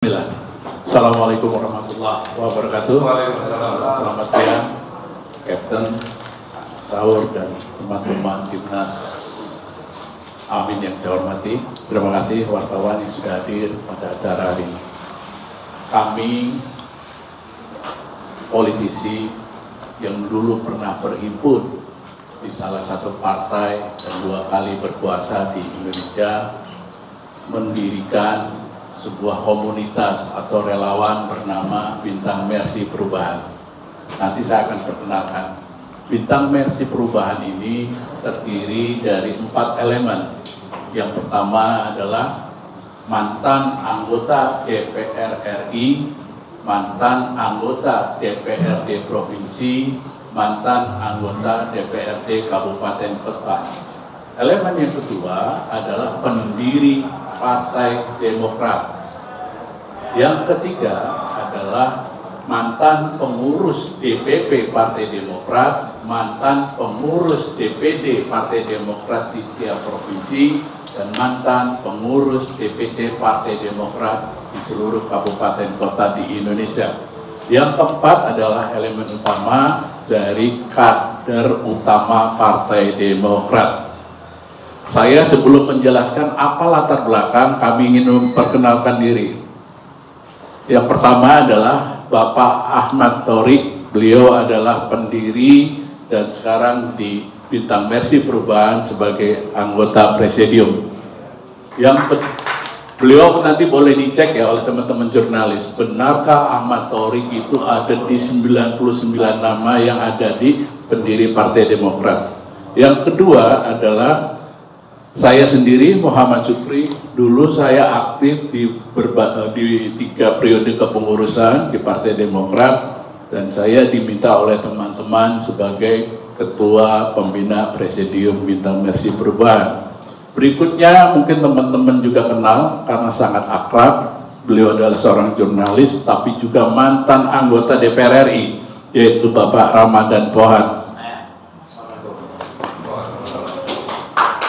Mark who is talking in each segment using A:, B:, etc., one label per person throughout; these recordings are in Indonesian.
A: Bismillah. Assalamualaikum warahmatullahi wabarakatuh. Selamat siang, Kapten, Sahur, dan teman-teman timnas Amin yang saya hormati. Terima kasih wartawan yang sudah hadir pada acara hari ini. Kami politisi yang dulu pernah berhimpun di salah satu partai dan 2 kali berkuasa di Indonesia, mendirikan sebuah komunitas atau relawan bernama Bintang Mersi Perubahan. Nanti saya akan perkenalkan. Bintang Mersi Perubahan ini terdiri dari 4 elemen. Yang pertama adalah mantan anggota DPR RI, mantan anggota DPRD Provinsi, mantan anggota DPRD Kabupaten Kota. Elemen yang kedua adalah pendiri Partai Demokrat. Yang ketiga adalah mantan pengurus DPP Partai Demokrat, mantan pengurus DPD Partai Demokrat di tiap provinsi, dan mantan pengurus DPC Partai Demokrat di seluruh kabupaten kota di Indonesia. Yang keempat adalah elemen utama dari kader utama Partai Demokrat. Saya sebelum menjelaskan apa latar belakang, kami ingin memperkenalkan diri. Yang pertama adalah Bapak Ahmad Thorik. Beliau adalah pendiri dan sekarang di Bintang Mersi Perubahan sebagai anggota presidium. Beliau nanti boleh dicek ya oleh teman-teman jurnalis. Benarkah Ahmad Thorik itu ada di 99 nama yang ada di pendiri Partai Demokrat? Yang kedua adalah saya sendiri, Muhammad Sukri. Dulu saya aktif di 3 periode kepengurusan di Partai Demokrat, dan saya diminta oleh teman-teman sebagai Ketua Pembina Presidium Bintang Mersi Perubahan. Berikutnya mungkin teman-teman juga kenal karena sangat akrab. Beliau adalah seorang jurnalis tapi juga mantan anggota DPR RI, yaitu Bapak Ramadan Pohan.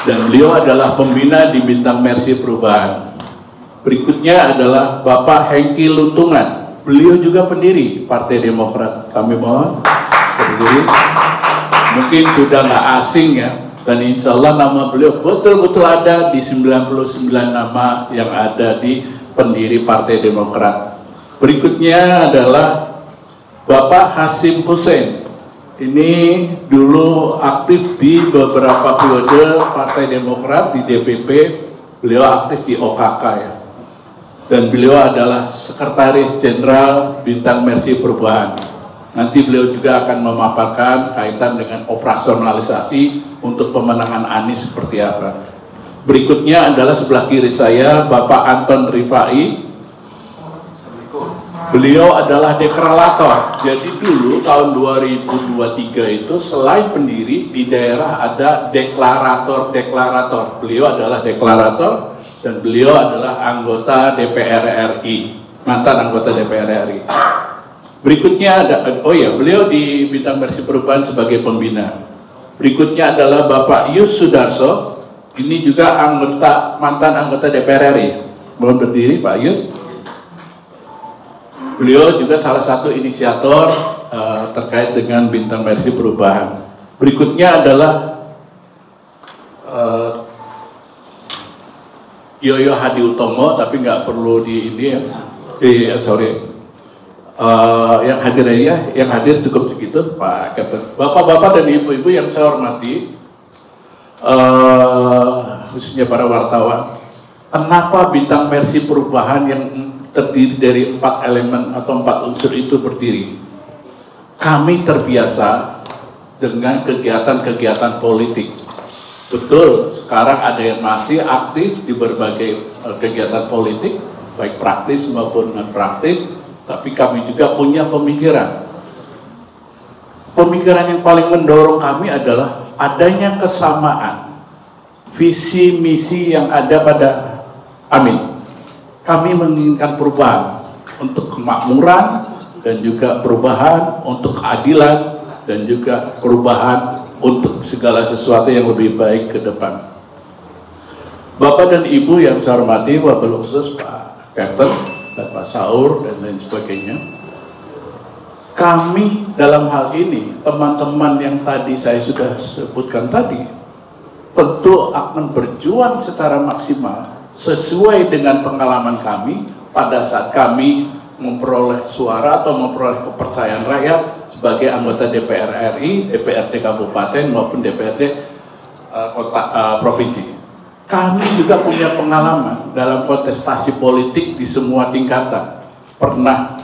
A: Dan beliau adalah pembina di Bintang Mersi Perubahan. Berikutnya adalah Bapak Hengki Luntungan. Beliau juga pendiri Partai Demokrat. Kami mohon berdiri. Mungkin sudah nggak asing ya, dan insya Allah nama beliau betul-betul ada di 99 nama yang ada di pendiri Partai Demokrat. Berikutnya adalah Bapak Hasim Hussein. Ini dulu aktif di beberapa periode Partai Demokrat di DPP, beliau aktif di OKK ya. Dan beliau adalah Sekretaris Jenderal Bintang Mersi Perubahan. Nanti beliau juga akan memaparkan kaitan dengan operasionalisasi untuk pemenangan Anies seperti apa. Berikutnya adalah sebelah kiri saya Bapak Anton Rifai. Beliau adalah deklarator. Jadi dulu tahun 2023 itu selain pendiri di daerah ada deklarator. Beliau adalah deklarator dan beliau adalah anggota DPR RI, mantan anggota DPR RI. Berikutnya ada, beliau di Bintang Mersi Perubahan sebagai pembina. Berikutnya adalah Bapak Yus Sudarso. Ini juga mantan anggota DPR RI. Mohon berdiri Pak Yus. Beliau juga salah satu inisiator terkait dengan Bintang Mersi Perubahan. Berikutnya adalah Yoyo Hadi Utomo, tapi nggak perlu di ini ya. Yang hadir ya, yang hadir cukup segitu Pak Kapten. Bapak-bapak dan ibu-ibu yang saya hormati, khususnya para wartawan. Kenapa Bintang Mersi Perubahan yang terdiri dari 4 elemen atau 4 unsur itu berdiri? Kami terbiasa dengan kegiatan-kegiatan politik. Betul, sekarang ada yang masih aktif di berbagai kegiatan politik, baik praktis maupun non praktis, tapi kami juga punya pemikiran. Pemikiran yang paling mendorong kami adalah adanya kesamaan visi misi yang ada pada Amin. Kami menginginkan perubahan untuk kemakmuran dan juga perubahan untuk keadilan dan juga perubahan untuk segala sesuatu yang lebih baik ke depan. Bapak dan Ibu yang saya hormati, wabil khusus Pak Kapten, dan Pak Saur dan lain sebagainya. Kami dalam hal ini, teman-teman yang tadi saya sudah sebutkan tadi, tentu akan berjuang secara maksimal sesuai dengan pengalaman kami pada saat kami memperoleh suara atau memperoleh kepercayaan rakyat sebagai anggota DPR RI, DPRD Kabupaten maupun DPRD Provinsi. Kami juga punya pengalaman dalam kontestasi politik di semua tingkatan. Pernah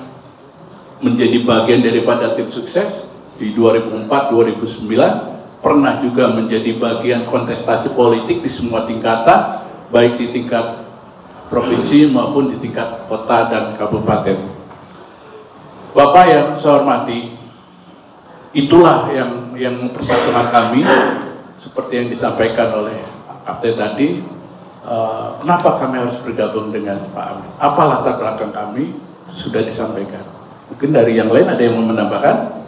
A: menjadi bagian daripada tim sukses di 2004-2009, pernah juga menjadi bagian kontestasi politik di semua tingkatan, baik di tingkat provinsi maupun di tingkat kota dan kabupaten. Bapak yang saya hormati, itulah yang mempersatukan kami, seperti yang disampaikan oleh Kapten tadi. Kenapa kami harus bergabung dengan Pak Amin? Apa latar belakang kami? Sudah disampaikan. Mungkin dari yang lain ada yang mau menambahkan?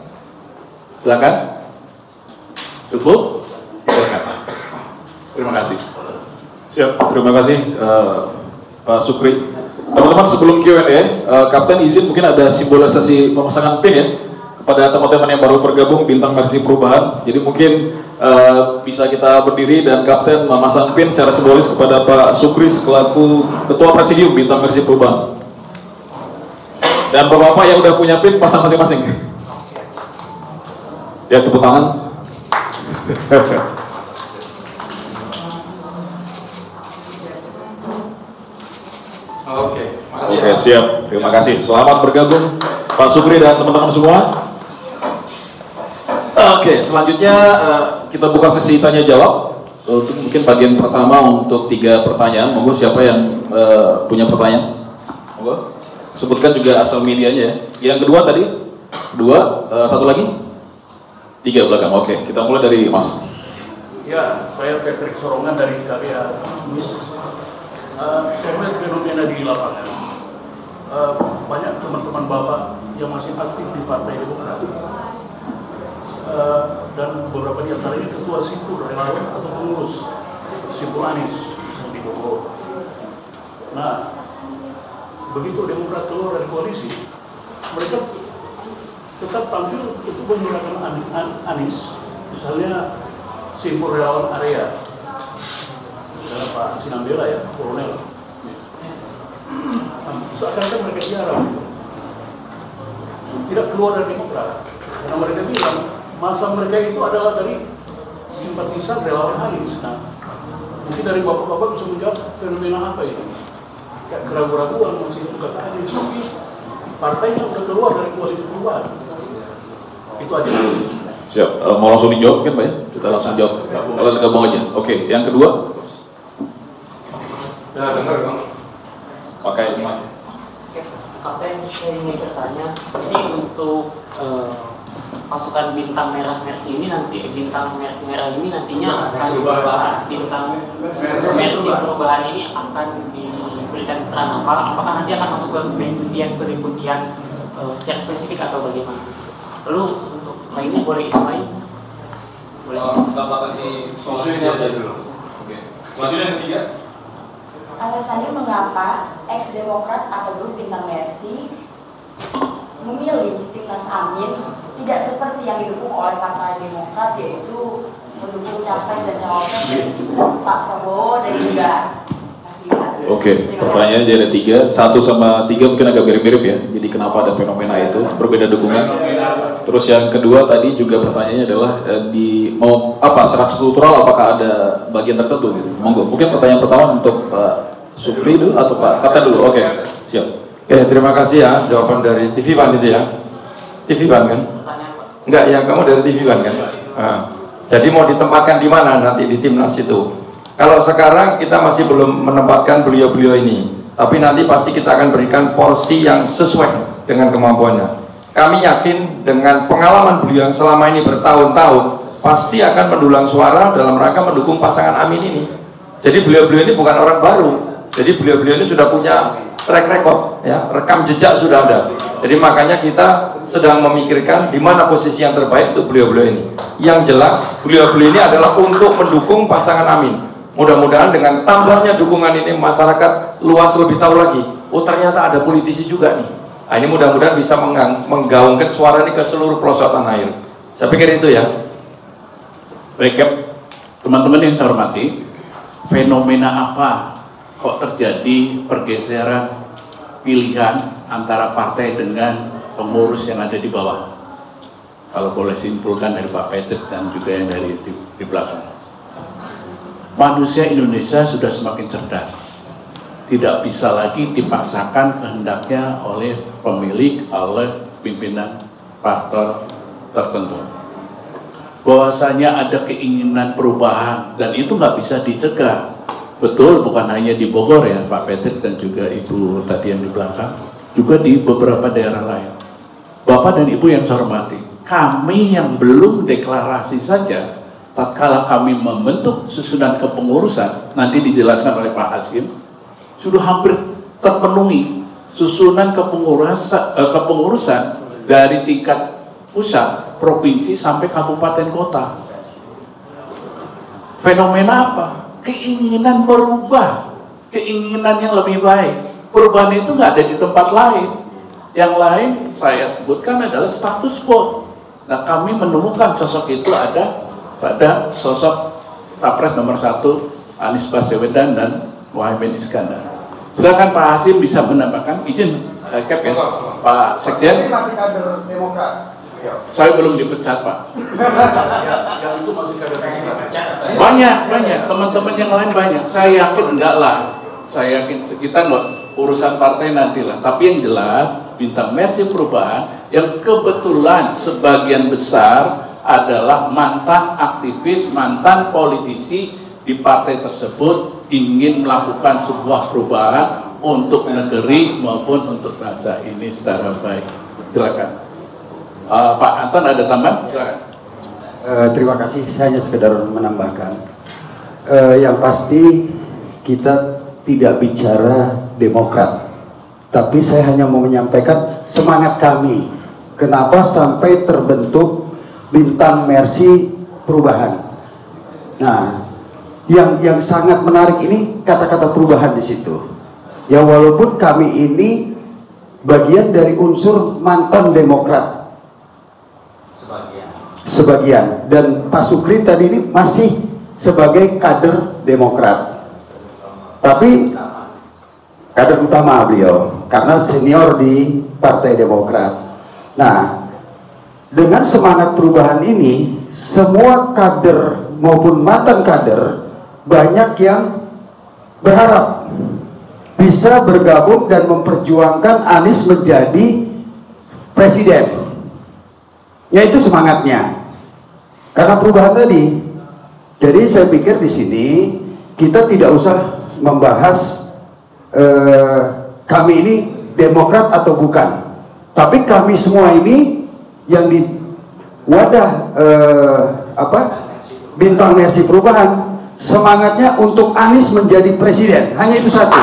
A: Silakan. Cukup? Silakan. Terima kasih.
B: Siap, terima kasih Pak Sukri. Teman-teman, sebelum Q&A, Kapten izin mungkin ada simbolisasi pemasangan pin ya kepada teman-teman yang baru bergabung Bintang Mersi Perubahan. Jadi mungkin bisa kita berdiri dan Kapten memasang pin secara simbolis kepada Pak Sukri selaku Ketua Presidium Bintang Mersi Perubahan. Dan bapak-bapak yang udah punya pin pasang masing-masing. Ya, tepuk tangan. Oke, siap. Terima kasih. Selamat bergabung Pak Sukri dan teman-teman semua. Oke, selanjutnya kita buka sesi tanya jawab. Untuk mungkin bagian pertama untuk 3 pertanyaan. Monggo siapa yang punya pertanyaan? Monggo. Sebutkan juga asal medianya ya. Yang kedua tadi? 2, satu lagi? 3 belakang. Oke, kita mulai dari Mas.
C: Ya, saya Patrick Sorongan dari Karya News. Saya melihat fenomena di lapangan. Banyak teman-teman Bapak yang masih aktif di Partai Demokrat. Dan beberapa di antaranya ketua simpul relawan atau pengurus simpul Anies di Bogor. Nah, begitu Demokrat keluar dari koalisi, mereka tetap tampil untuk menggunakan Anies, misalnya simpul relawan area, misalnya Pak Sinambela ya, Kolonel. Seakan-akan mereka jarang tidak keluar dari Demokrat, karena mereka bilang masa mereka itu adalah dari simpatisan relawan Anies. Nah, mungkin dari bapak-bapak bisa menjawab fenomena apa ini? Kayak keraguan-keraguan masih suka Anies, tapi partainya udah keluar dari koalisi perubahan. Itu aja.
B: Siap. Mau langsung dijawab kan Pak ya? Kita langsung jawab. Kalau gabung aja. Oke. Yang kedua? Ya, dengar Bang. Pakai mic.
D: Kapten, saya ingin bertanya, ini untuk pasukan Bintang Merah Mersi ini nanti Bintang Mersi Merah ini nantinya akan Bintang Mersi Perubahan ini akan diberikan peran apa? Apakah nanti akan masuk ke perinputian secara spesifik atau bagaimana? Lalu untuk lainnya boleh ismail? Boleh.
B: Kita batasi soal ini aja dulu. Oke. Selanjutnya yang ketiga.
E: Alasannya mengapa ex-Demokrat atau grup Bintang Mersi memilih Timnas Amin tidak seperti yang didukung oleh Partai Demokrat, yaitu mendukung capres dan cawapres Pak Prabowo dan juga Mas Gibran.
B: Oke, pertanyaannya jadi ada 3, 1 sama 3 mungkin agak mirip-mirip ya. Jadi kenapa ada fenomena itu berbeda dukungan? Terus yang kedua tadi juga pertanyaannya adalah mau apa secara struktural, apakah ada bagian tertentu gitu? Monggo. Mungkin pertanyaan pertama untuk Pak Supri dulu atau Pak Kapten dulu? Oke, siap.
F: Oke, terima kasih ya jawaban dari TV One itu ya. TV One kan? Enggak, ya kamu dari TV One kan? Nah, jadi mau ditempatkan di mana nanti di timnas itu? Kalau sekarang kita masih belum menempatkan beliau-beliau ini, tapi nanti pasti kita akan berikan porsi yang sesuai dengan kemampuannya. Kami yakin dengan pengalaman beliau yang selama ini bertahun-tahun pasti akan mendulang suara dalam rangka mendukung pasangan Amin ini. Jadi beliau-beliau ini bukan orang baru. Jadi beliau-beliau ini sudah punya track record, ya, rekam jejak sudah ada. Jadi makanya kita sedang memikirkan di mana posisi yang terbaik untuk beliau-beliau ini. Yang jelas beliau-beliau ini adalah untuk mendukung pasangan Amin. Mudah-mudahan dengan tambahnya dukungan ini masyarakat luas lebih tahu lagi oh ternyata ada politisi juga nih. Nah, ini mudah-mudahan bisa menggaungkan suara ini ke seluruh pelosok tanah air. Saya pikir itu ya.
A: Baik, teman-teman yang saya hormati, fenomena apa kok terjadi pergeseran pilihan antara partai dengan pengurus yang ada di bawah? Kalau boleh simpulkan dari Pak Peter dan juga yang dari di belakang. Manusia Indonesia sudah semakin cerdas. Tidak bisa lagi dipaksakan kehendaknya oleh pemilik, oleh pimpinan partai tertentu. Bahwasanya ada keinginan perubahan dan itu nggak bisa dicegah. Betul, bukan hanya di Bogor ya Pak Peter dan juga Ibu tadi yang di belakang, juga di beberapa daerah lain. Bapak dan Ibu yang saya hormati, kami yang belum deklarasi saja, tatkala kami membentuk susunan kepengurusan, nanti dijelaskan oleh Pak Hasim, sudah hampir terpenuhi susunan kepengurusan dari tingkat pusat, provinsi sampai kabupaten kota. Fenomena apa? Keinginan merubah, keinginan yang lebih baik. Perubahan itu nggak ada di tempat lain. Yang lain saya sebutkan adalah status quo. Nah, kami menemukan sosok itu ada pada sosok Capres nomor 1 Anies Baswedan dan Muhaimin Iskandar. Silakan Pak Hasim bisa menambahkan. Izin Cap ya, Pak Sekjen.
G: Ini masih kader Demokrat.
A: Saya belum dipecat Pak.
C: Yang itu masih kader Demokrat.
A: Banyak teman-teman yang lain banyak. Saya yakin enggak lah. Saya yakin kita nggak urusan partai nantilah. Tapi yang jelas Bintang Mersi Perubahan yang kebetulan sebagian besar adalah mantan aktivis, mantan politisi di partai tersebut ingin melakukan sebuah perubahan untuk negeri maupun untuk bangsa ini secara baik. Silakan. Pak Anton ada tambahan? Silakan.
G: Terima kasih, saya hanya sekedar menambahkan. Yang pasti kita tidak bicara Demokrat, tapi saya hanya mau menyampaikan semangat kami. Kenapa sampai terbentuk Bintang Mersi Perubahan? Nah, yang sangat menarik ini kata-kata perubahan di situ. Ya walaupun kami ini bagian dari unsur mantan Demokrat. Sebagian, dan Pak Sukri tadi ini masih sebagai kader Demokrat, tapi kader utama beliau karena senior di Partai Demokrat. Nah, dengan semangat perubahan ini, semua kader maupun mantan kader banyak yang berharap bisa bergabung dan memperjuangkan Anies menjadi presiden. Ya itu semangatnya. Karena perubahan tadi. Jadi saya pikir di sini kita tidak usah membahas kami ini Demokrat atau bukan. Tapi kami semua ini yang di wadah Bintang Mersi Perubahan semangatnya untuk Anies menjadi presiden. Hanya itu satu.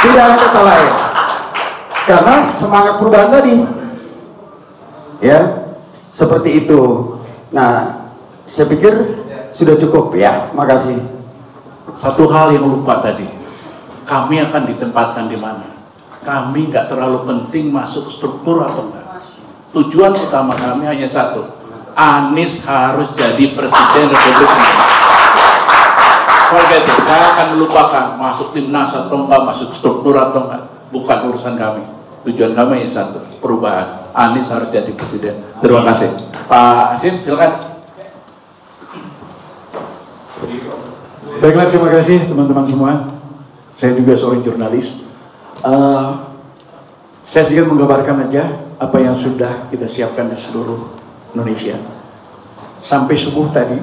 G: Tidak ada kata lain. Karena semangat perubahan tadi. Ya, seperti itu. Nah, saya pikir sudah cukup ya. Makasih.
A: Satu hal yang lupa tadi, kami akan ditempatkan di mana? Kami nggak terlalu penting masuk struktur atau enggak. Tujuan utama kami hanya satu, Anies harus jadi presiden Republik Indonesia. Warga itu, saya akan melupakan masuk timnas atau enggak, masuk struktur atau enggak, bukan urusan kami. Tujuan kami hanya satu, perubahan. Anies harus jadi presiden. Terima kasih. Pak Hasim, silakan.
C: Baiklah, terima kasih teman-teman semua. Saya juga seorang jurnalis. Saya sedikit menggambarkan aja apa yang sudah kita siapkan di seluruh Indonesia. Sampai subuh tadi,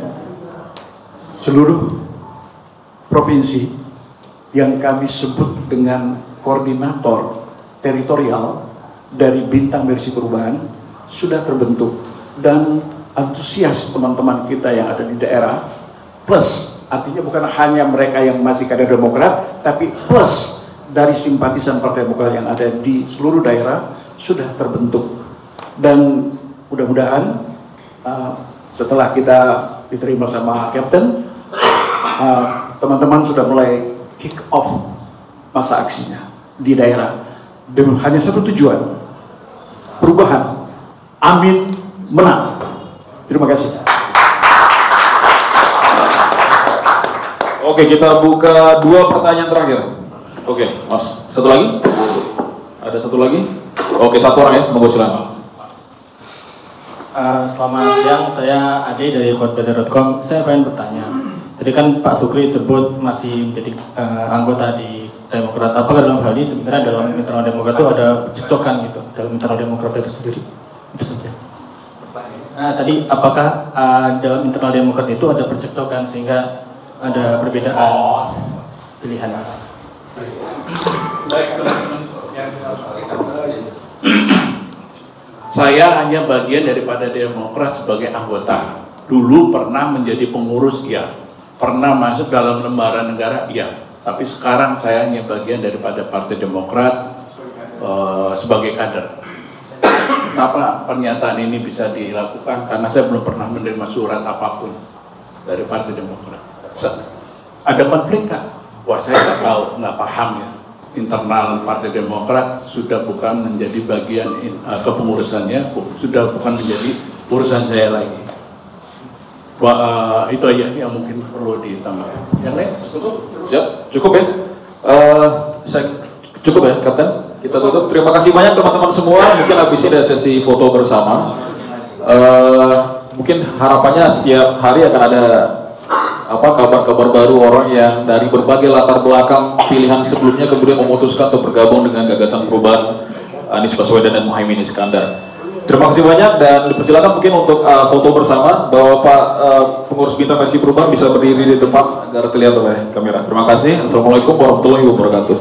C: seluruh provinsi yang kami sebut dengan koordinator teritorial dari Bintang Mersi Perubahan sudah terbentuk, dan antusias teman-teman kita yang ada di daerah, plus artinya bukan hanya mereka yang masih kader Demokrat, tapi plus dari simpatisan Partai Demokrat yang ada di seluruh daerah sudah terbentuk. Dan mudah-mudahan setelah kita diterima sama Kapten, teman-teman sudah mulai kick off masa aksinya di daerah dengan hanya satu tujuan, perubahan. Amin menang. Terima kasih.
B: Oke, kita buka 2 pertanyaan terakhir. Oke, Mas, satu lagi? Ada satu lagi? Oke, satu orang ya, monggo silakan.
H: Selamat siang, saya Ade dari quotebaca.com. Saya pengen bertanya, tadi kan Pak Sukri sebut masih menjadi anggota di Demokrat. Apakah dalam hal ini sebenarnya dalam internal Demokrat itu ada cekcokan gitu dalam internal Demokrat itu sendiri? Itu saja. Nah, tadi apakah dalam internal Demokrat itu ada percekcokan sehingga ada perbedaan pilihan?
A: Saya hanya bagian daripada Demokrat sebagai anggota. Dulu pernah menjadi pengurus, ya. Pernah masuk dalam lembaran negara, ya. Tapi sekarang saya hanya bagian daripada Partai Demokrat sebagai kader. Kenapa pernyataan ini bisa dilakukan? Karena saya belum pernah menerima surat apapun dari Partai Demokrat. Ada konflik nggak? Wah, saya nggak tahu, nggak paham ya. Internal Partai Demokrat sudah bukan menjadi bagian kepengurusannya, sudah bukan menjadi urusan saya lagi. Wah, itu aja yang mungkin perlu ditambahkan. Yang lain cukup?
B: Siap, cukup ya. Cukup ya, Kapten. Kita tutup. Terima kasih banyak teman-teman semua. Mungkin habis ini ada sesi foto bersama. Mungkin harapannya setiap hari akan ada kabar-kabar baru, orang yang dari berbagai latar belakang pilihan sebelumnya kemudian memutuskan untuk bergabung dengan gagasan perubahan Anies Baswedan dan Muhaimin Iskandar. Terima kasih banyak dan dipersilakan mungkin untuk foto bersama. Bapak pengurus Bintang Mersi Perubahan bisa berdiri di depan agar terlihat oleh kamera. Terima kasih. Assalamualaikum warahmatullahi wabarakatuh.